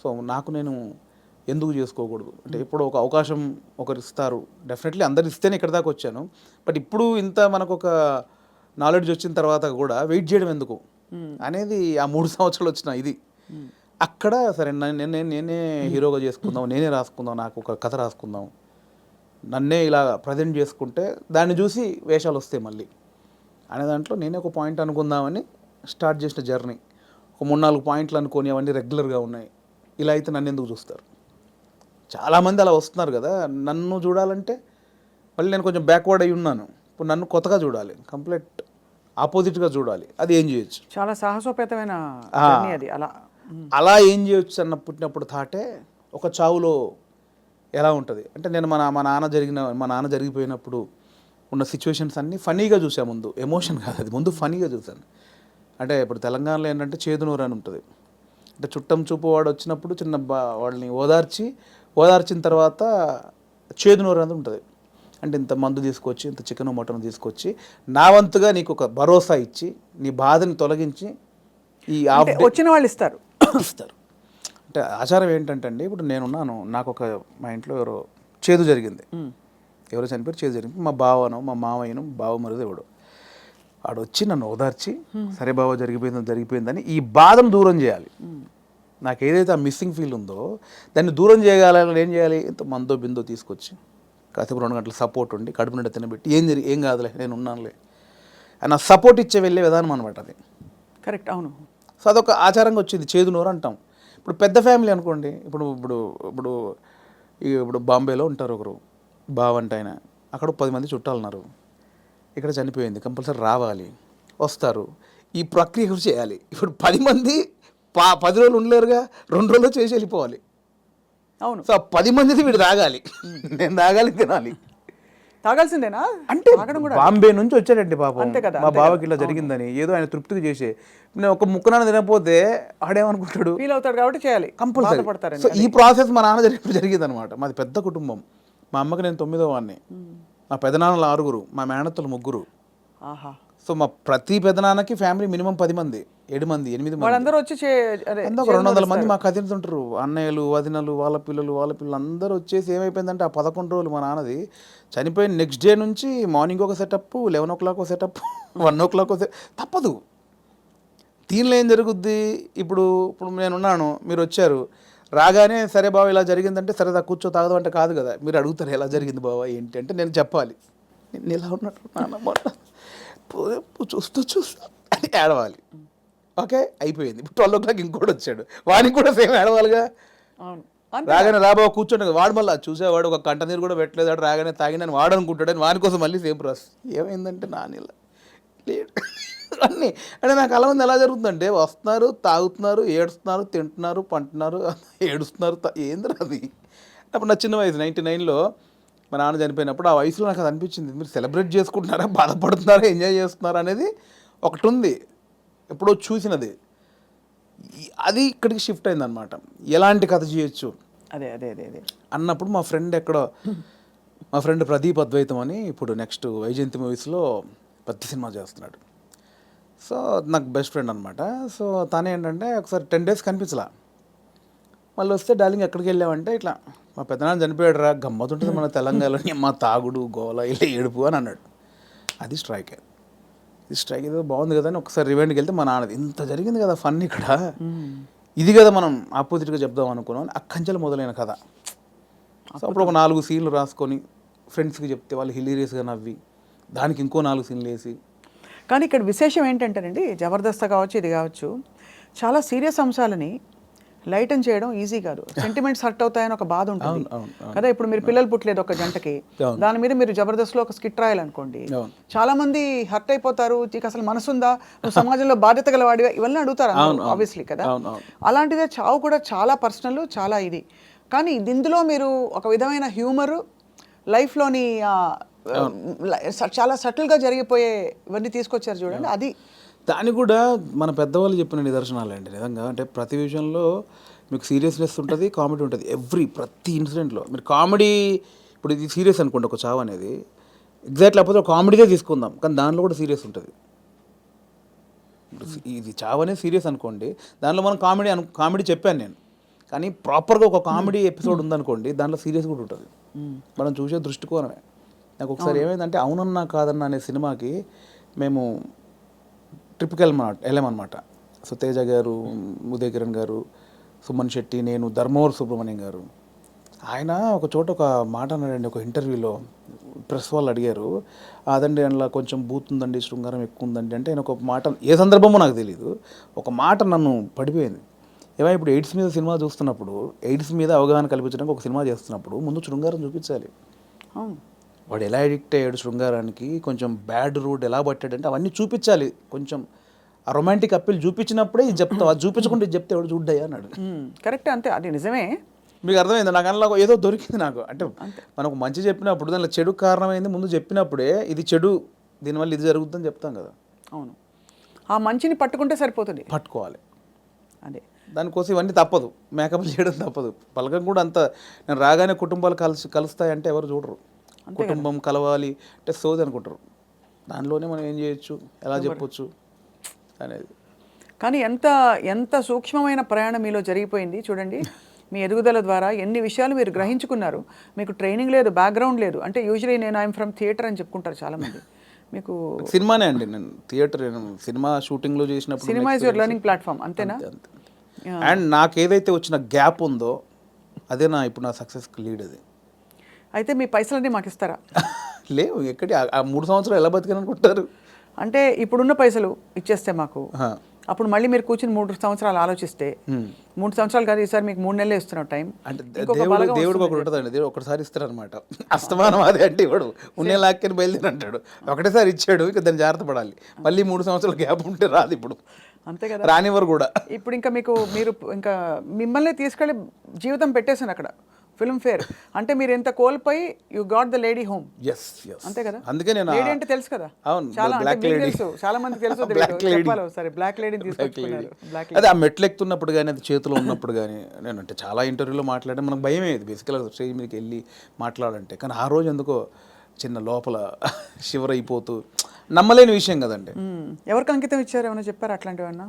So నాకు నేను ఎందుకు చేసుకోకూడదు అంటే ఇప్పుడు ఒక అవకాశం ఒకరు ఇస్తారు, డెఫినెట్లీ అందరు ఇస్తేనే ఇక్కడ దాకా వచ్చాను. బట్ ఇప్పుడు ఇంత మనకు ఒక నాలెడ్జ్ వచ్చిన తర్వాత కూడా వెయిట్ చేయడం ఎందుకు అనేది ఆ 3 సంవత్సరాలు వచ్చిన ఇది అక్కడ సరే నేనే హీరోగా చేసుకుందాం, నేనే రాసుకుందాం, నాకు ఒక కథ రాసుకుందాం, నన్నే ఇలా ప్రజెంట్ చేసుకుంటే దాన్ని చూసి వేషాలు వస్తాయి మళ్ళీ అనే దాంట్లో నేనే ఒక పాయింట్ అనుకుందామని స్టార్ట్ చేసిన జర్నీ. ఒక 3-4 పాయింట్లు అనుకొని అవన్నీ రెగ్యులర్గా ఉన్నాయి. ఇలా అయితే నన్ను ఎందుకు చూస్తారు? చాలామంది అలా వస్తున్నారు కదా, నన్ను చూడాలంటే మళ్ళీ నేను కొంచెం బ్యాక్వర్డ్ అయి ఉన్నాను. ఇప్పుడు నన్ను కొత్తగా చూడాలి, కంప్లీట్ ఆపోజిట్గా చూడాలి. అది ఏం చేయొచ్చు? చాలా సాహసోపేతమైన జర్నీ అది. అలా ఏం చేయొచ్చు అన్న పుట్టినప్పుడు థాటే ఒక చావులో ఎలా ఉంటుంది అంటే నేను మా నాన్న జరిగిపోయినప్పుడు ఉన్న సిచ్యువేషన్స్ అన్నీ ఫనీగా చూసా. ముందు ఎమోషన్ కాదు, అది ముందు ఫనీగా చూశాను. అంటే ఇప్పుడు తెలంగాణలో ఏంటంటే చేదునూరు అని ఉంటుంది. అంటే చుట్టం చూపు వాడు వచ్చినప్పుడు వాళ్ళని ఓదార్చిన తర్వాత చేదునూరు అనేది ఉంటుంది. అంటే ఇంత మందు తీసుకొచ్చి, ఇంత చికెన్ మటన్ తీసుకొచ్చి నా వంతుగా నీకు ఒక భరోసా ఇచ్చి నీ బాధని తొలగించి ఈ వచ్చిన వాళ్ళు ఇస్తారు. అంటే ఆచారం ఏంటంటే అండి, ఇప్పుడు నేనున్నాను, నాకు ఒక మా ఇంట్లో చేదు జరిగింది, ఎవరో చనిపోయి చేదు జరిగింది. మా బావనో మా మామయ్యను బావ మరిది ఎవడు వాడు వచ్చి నన్ను ఓదార్చి సరే బావ జరిగిపోయిందని ఈ బాధను దూరం చేయాలి. నాకు ఏదైతే ఆ మిస్సింగ్ ఫీల్ ఉందో దాన్ని దూరం చేయగలని ఏం చేయాలి? ఇంత మందో బిందో తీసుకొచ్చి కాసేపు 2 గంటలు సపోర్ట్ ఉండి కడుపు నిండా తినబెట్టి ఏం కాదులే నేను ఉన్నానులే అని సపోర్ట్ ఇచ్చే వెళ్ళే విధానం అనమాట అది. కరెక్ట్, అవును. సో అదొక ఆచారంగా వచ్చింది, చేదునూరు అంటాం. ఇప్పుడు పెద్ద ఫ్యామిలీ అనుకోండి, ఇప్పుడు బాంబేలో ఉంటారు ఒకరు బావంట ఆయన, అక్కడ 10 మంది చుట్టాలు ఉన్నారు, ఇక్కడ చనిపోయింది, కంపల్సరీ రావాలి, వస్తారు, ఈ ప్రక్రియ చేయాలి. ఇప్పుడు 10 మంది 10 రోజులు ఉండలేరుగా, 2 రోజులు చేసి వెళ్ళిపోవాలి. అవును. సో 10 మందిది వీడు తాగాలి, నేను తాగాలి, తినాలి. తాగాల్సిందేనా అంటే బాంబే నుంచి వచ్చాడండి పాపం, మా బావకి ఇలా జరిగిందని ఏదో ఆయన తృప్తికి చేసే. నేను ఒక ముక్కనాన్న తినకపోతే ఆడేమనుకుంటాడు, ఫీల్ అవుతాడు కాబట్టి చేయాలి, కంపల్సరీ. సో ఈ ప్రాసెస్ మా నాన్న జరిగింది అనమాట. మాది పెద్ద కుటుంబం, మా అమ్మకి నేను 9వ వాడిని, మా పెదనాన్నలు 6, మా మేనత్తలు 3. సో మా ప్రతి పెదనాన్నకి ఫ్యామిలీ మినిమం 10 మంది, 7 మంది, 8 మంది, వాళ్ళందరూ వచ్చి ఒక 200 మంది మా కజిన్స్ ఉంటారు, అన్నయ్యలు వదినలు వాళ్ళ పిల్లలు అందరూ వచ్చేసి ఏమైపోయిందంటే ఆ 11 రోజులు మా నాన్నది చనిపోయిన నెక్స్ట్ డే నుంచి మార్నింగ్ ఒక సెటప్, 11 o'clock ఒక సెటప్, 1 o'clock తప్పదు. దీనిలో ఏం జరుగుద్ది? ఇప్పుడు నేనున్నాను, మీరు వచ్చారు, రాగానే సరే బావ ఇలా జరిగిందంటే సరే కూర్చో తాగదు అంటే కాదు కదా, మీరు అడుగుతారు ఎలా జరిగింది బావ ఏంటి అంటే నేను చెప్పాలి, నేను ఇలా ఉన్నట్టు నాన్న చూస్తూ అని ఏడవాలి. ఓకే అయిపోయింది. ఇప్పుడు 12 o'clock ఇంకోటి వచ్చాడు, వాడికి కూడా సేమ్ ఏడవాలిగా. రాగానే రాబావ కూర్చోండి, వాడు మళ్ళీ చూసేవాడు ఒక కంట నీరు కూడా పెట్టలేదు, రాగానే తాగినని వాడు అనుకుంటాడని వాని కోసం మళ్ళీ సేమ్ ప్రాసెస్. ఏమైందంటే నానిలా లేడు అన్నీ. అంటే నాకు అలా ఉంది. ఎలా జరుగుతుందంటే వస్తున్నారు, తాగుతున్నారు, ఏడుస్తున్నారు, తింటున్నారు, పంటున్నారు, ఏడుస్తున్నారు, ఏందిరా అది. అప్పుడు నా చిన్న వయసు 99లో మా నాన్న చనిపోయినప్పుడు ఆ వయసులో నాకు అది అనిపించింది, మీరు సెలబ్రేట్ చేసుకుంటున్నారా, బాధపడుతున్నారా, ఎంజాయ్ చేస్తున్నారా అనేది ఒకటి ఉంది, ఎప్పుడో చూసినది. అది ఇక్కడికి షిఫ్ట్ అయిందనమాట. ఎలాంటి కథ చేయొచ్చు అదే అన్నప్పుడు మా ఫ్రెండ్ ప్రదీప్ అద్వైతం అని ఇప్పుడు నెక్స్ట్ వైజయంతి మూవీస్లో పెద్ద సినిమా చేస్తున్నాడు. సో నాకు బెస్ట్ ఫ్రెండ్ అనమాట. సో తనే ఏంటంటే ఒకసారి 10 days కనిపించలా, మళ్ళీ వస్తే డార్లింగ్ ఎక్కడికి వెళ్ళామంటే ఇట్లా మా పెద్దనాన్న చనిపోయాడు రా, గమ్మతుంటుంది మన తెలంగాణలో మా తాగుడు గోల ఇలా ఏడుపు అని అన్నాడు. అది స్ట్రైక్ ఏదో బాగుంది కదా అని ఒకసారి రివైండ్కి వెళ్తే మా నాన్నది ఇంత జరిగింది కదా ఫన్ ఇక్కడ, ఇది కదా మనం ఆపోజిట్గా చెప్దాం అనుకున్నాం. అక్కంచెలు మొదలైన కథ. సో అప్పుడు ఒక 4 సీన్లు రాసుకొని ఫ్రెండ్స్కి చెప్తే వాళ్ళు హిలీరియస్గా నవ్వి దానికి ఇంకో 4 సీన్లు వేసి. కానీ ఇక్కడ విశేషం ఏంటంటేనండి, జబర్దస్త్ కావచ్చు, ఇది కావచ్చు, చాలా సీరియస్ అంశాలని లైటన్ చేయడం ఈజీ కాదు. సెంటిమెంట్స్ హర్ట్ అవుతాయని ఒక బాధ ఉంటుంది కదా. ఇప్పుడు మీరు పిల్లలు పుట్టలేదు ఒక జంటకి, దాని మీద మీరు జబర్దస్త్లో ఒక స్కిట్ రాయాలనుకోండి, చాలా మంది హర్ట్ అయిపోతారు, నీకు అసలు మనసుందా, నువ్వు సమాజంలో బాధ్యత గల వాడివా, ఇవన్నీ అడుగుతారు ఆబ్వియస్లీ కదా. అలాంటిదే చావు కూడా చాలా పర్సనల్, చాలా ఇది. కానీ ఇందులో మీరు ఒక విధమైన హ్యూమరు, లైఫ్లోని చాలా సటిల్గా జరిగిపోయే ఇవన్నీ తీసుకొచ్చారు చూడండి. అది దాన్ని కూడా మన పెద్దవాళ్ళు చెప్పిన నిదర్శనాలు అండి నిజంగా. అంటే ప్రతి విషయంలో మీకు సీరియస్నెస్ ఉంటుంది, కామెడీ ఉంటుంది. ప్రతి ఇన్సిడెంట్లో మీరు కామెడీ, ఇప్పుడు ఇది సీరియస్ అనుకోండి ఒక చావు అనేది, ఎగ్జాక్ట్ లేకపోతే ఒక కామెడీగా తీసుకుందాం, కానీ దానిలో కూడా సీరియస్ ఉంటుంది. ఇది చావు అనేది సీరియస్ అనుకోండి, దానిలో మనం కామెడీ చెప్పాను నేను, కానీ ప్రాపర్గా ఒక కామెడీ ఎపిసోడ్ ఉందనుకోండి, దాంట్లో సీరియస్ కూడా ఉంటుంది. మనం చూసే దృష్టికోణమే. నాకు ఒకసారి ఏమైందంటే అవునన్నా కాదన్నా అనే సినిమాకి మేము ట్రిప్కి వెళ్ళామన్నమాట. సో తేజ గారు, ఉదయ్ కిరణ్ గారు, సుమన్ శెట్టి, నేను, ధర్మవరం సుబ్రహ్మణ్యం గారు. ఆయన ఒక చోట ఒక మాట అన్నాడండి ఒక ఇంటర్వ్యూలో. ప్రెస్ వాళ్ళు అడిగారు, అదండి అందులో కొంచెం బూత్ ఉందండి, శృంగారం ఎక్కువ ఉందండి అంటే, ఆయన ఒక మాట, ఏ సందర్భమో నాకు తెలియదు, ఒక మాట నన్ను పడిపోయింది. ఏమైనా ఇప్పుడు ఎయిడ్స్ మీద సినిమా చూస్తున్నప్పుడు, ఎయిడ్స్ మీద అవగాహన కల్పించడానికి ఒక సినిమా చేస్తున్నప్పుడు ముందు శృంగారం చూపించాలి. వాడు ఎలా అడిక్ట్ అయ్యాడు శృంగారానికి, కొంచెం బ్యాడ్ రూట్ ఎలా పట్టాడంటే అవన్నీ చూపించాలి. కొంచెం ఆ రొమాంటిక్ అప్పీల్ చూపించినప్పుడే ఇది చెప్తావు, అది చూపించకుండా ఇది చెప్తే ఎవడు చూడ్డాయి అన్నాడు. కరెక్ట్, అంతే, అది నిజమే. మీకు అర్థమైంది? నాకు అందులో ఏదో దొరికింది నాకు. అంటే మనకు మంచి చెప్పినప్పుడు దానిలో చెడు కారణమైంది ముందు చెప్పినప్పుడే, ఇది చెడు, దీనివల్ల ఇది జరుగుతుందని చెప్తాం కదా. అవును, ఆ మంచిని పట్టుకుంటే సరిపోతుంది. పట్టుకోవాలి. అదే దానికోసం ఇవన్నీ తప్పదు, మేకప్ చేయడం తప్పదు. పలకం కూడా అంత, నేను రాగానే కుటుంబాలు కలుస్తాయంటే ఎవరు చూడరు. కుటుంబం కలవాలి అంటే సోది అనుకుంటారు. దానిలోనే మనం ఏం చేయొచ్చు, ఎలా చెప్పొచ్చు అనేది. కానీ ఎంత ఎంత సూక్ష్మమైన ప్రయాణం మీలో జరిగిపోయింది చూడండి. మీ ఎదుగుదల ద్వారా ఎన్ని విషయాలు మీరు గ్రహించుకున్నారు. మీకు ట్రైనింగ్ లేదు, బ్యాక్గ్రౌండ్ లేదు. అంటే యూజువలీ నేను ఐఎమ్ ఫ్రమ్ థియేటర్ అని చెప్పుకుంటారు చాలామంది. మీకు సినిమానే అండి, నేను థియేటర్, సినిమా షూటింగ్లో చేసినప్పుడు cinema is your learning platform, అంతేనా? అండ్ నాకు ఏదైతే వచ్చిన గ్యాప్ ఉందో అదే ఇప్పుడు నా సక్సెస్కి లీడ్. అది అయితే మీ పైసలన్నీ మాకు ఇస్తారా? లేవు, ఎక్కడి ఆ 3 సంవత్సరాలు ఎలా బతికాననుకుంటారు? అంటే ఇప్పుడున్న పైసలు ఇచ్చేస్తే మాకు, అప్పుడు మళ్ళీ మీరు కూర్చుని 3 సంవత్సరాలు ఆలోచిస్తే, 3 సంవత్సరాలు కాదు, ఈసారి మీకు 3 నెలలు ఇస్తున్న టైం. అంటే దేవుడికి ఒకటి ఉంటుందండి, దేవుడు ఒకటిసారి ఇస్తారనమాట. అస్తమానం అదే అంటే ఇవ్వడు, ఉన్నే లాక్కని బయలుదేరి అంటాడు. ఒకటేసారి ఇచ్చాడు, ఇక దాన్ని జాగ్రత్త పడాలి. మళ్ళీ 3 సంవత్సరాల గ్యాప్ ఉంటే రాదు ఇప్పుడు, అంతే కదా, రానివ్వరు కూడా. ఇప్పుడు ఇంకా మీరు ఇంకా మిమ్మల్ని తీసుకెళ్ళి జీవితం పెట్టేసాను అక్కడ ఫిల్మ్ ఫేర్. అంటే మీరు ఎంత కోల్పోయి you got the lady home. అంతే కదా, అందుకే నేను లేడీ అంటే తెలుసు కదా, అవును, చాలా బ్లాక్ లేడీ తెలుసు, చాలా మందికి తెలుసు. చెప్పాలి సరే, బ్లాక్ లేడీని తీసుకొచ్చుకున్నారు. అదే ఆ మెట్లు ఎక్కుతున్నప్పుడు కానీ, అది చేతిలో ఉన్నప్పుడు కానీ, నేను అంటే చాలా ఇంటర్వ్యూలో మాట్లాడే మనకు భయం అయ్యేది బేసికల్గా స్టేజ్ మీదకి వెళ్ళి మాట్లాడాలంటే. కానీ ఆ రోజు ఎందుకో చిన్న లోపల షివర్ అయిపోతూ, నమ్మలేని విషయం కదండి. ఎవరికి అంకితం ఇచ్చారు, ఏమైనా చెప్పారు అట్లాంటివన్నా?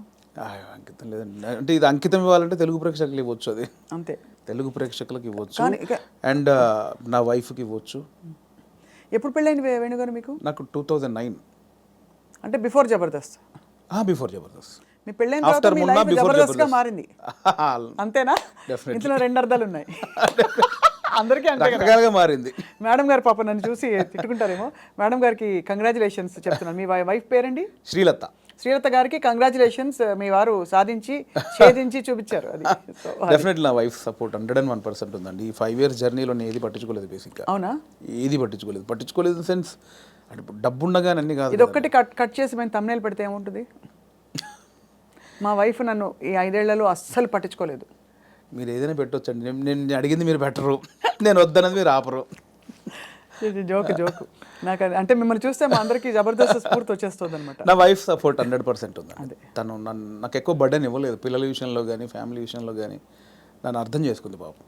అంకితం లేదండి, అంటే ఇది అంకితం ఇవ్వాలంటే తెలుగు ప్రేక్షకులు ఇవ్వచ్చు, అది అంతే, తెలుగు ప్రేక్షకులకు ఇవ్వచ్చు, అండ్ నా వైఫ్కి ఇవ్వచ్చు. ఎప్పుడు పెళ్ళైంది వేణుగారు మీకు? నాకు 2009, అంటే బిఫోర్ జబర్దస్త్. బిఫోర్ జబర్దస్త్. మీ పెళ్ళైన తర్వాత మీ లైఫ్ జబర్దస్త్గా మారింది, అంతేనా? ఇందులో 2 అర్థాలు ఉన్నాయి. అందరికీ రకరకాలుగా మారింది. మేడం గారు పాప నన్ను చూసి తిట్టుకుంటారేమో. మేడం గారికి కంగ్రాచులేషన్స్ చెప్తున్నాను. మీ వైఫ్ పేరండి? శ్రీలత. శ్రీలత గారికి కంగ్రాచులేషన్స్, మీ వారు సాధించి ఛేదించి చూపించారు. అది డెఫినెట్లీ నా వైఫ్ సపోర్ట్ 101% ఉందండి. ఈ 5 years జర్నీలో నేను ఏది పట్టించుకోలేదు బేసిక్గా. అవునా? ఏది పట్టించుకోలేదు ఇన్ సెన్స్, అంటే ఇప్పుడు డబ్బు ఉండగానే అన్ని కాదు. ఇది ఒక్కటి కట్ చేసి మేము thumbnail పెడితే ఏముంటుంది? మా వైఫ్ నన్ను ఈ 5 ఏళ్లలో అస్సలు పట్టించుకోలేదు. మీరు ఏదైనా పెట్టొచ్చండి, నేను అడిగింది మీరు పెట్టరు, నేను వద్దన్నది మీరు ఆపరు. జోక్ నాకు అంటే మిమ్మల్ని చూస్తే మా అందరికీ జబర్దస్త్ స్ఫూర్తి వచ్చేస్తుంది అనమాట. నా వైఫ్ సపోర్ట్ 100% ఉంది. తను నాకు ఎక్కువ బర్డెన్ ఇవ్వలేదు, పిల్లల విషయంలో కానీ ఫ్యామిలీ విషయంలో కానీ నన్ను అర్థం చేసుకుంది పాపం.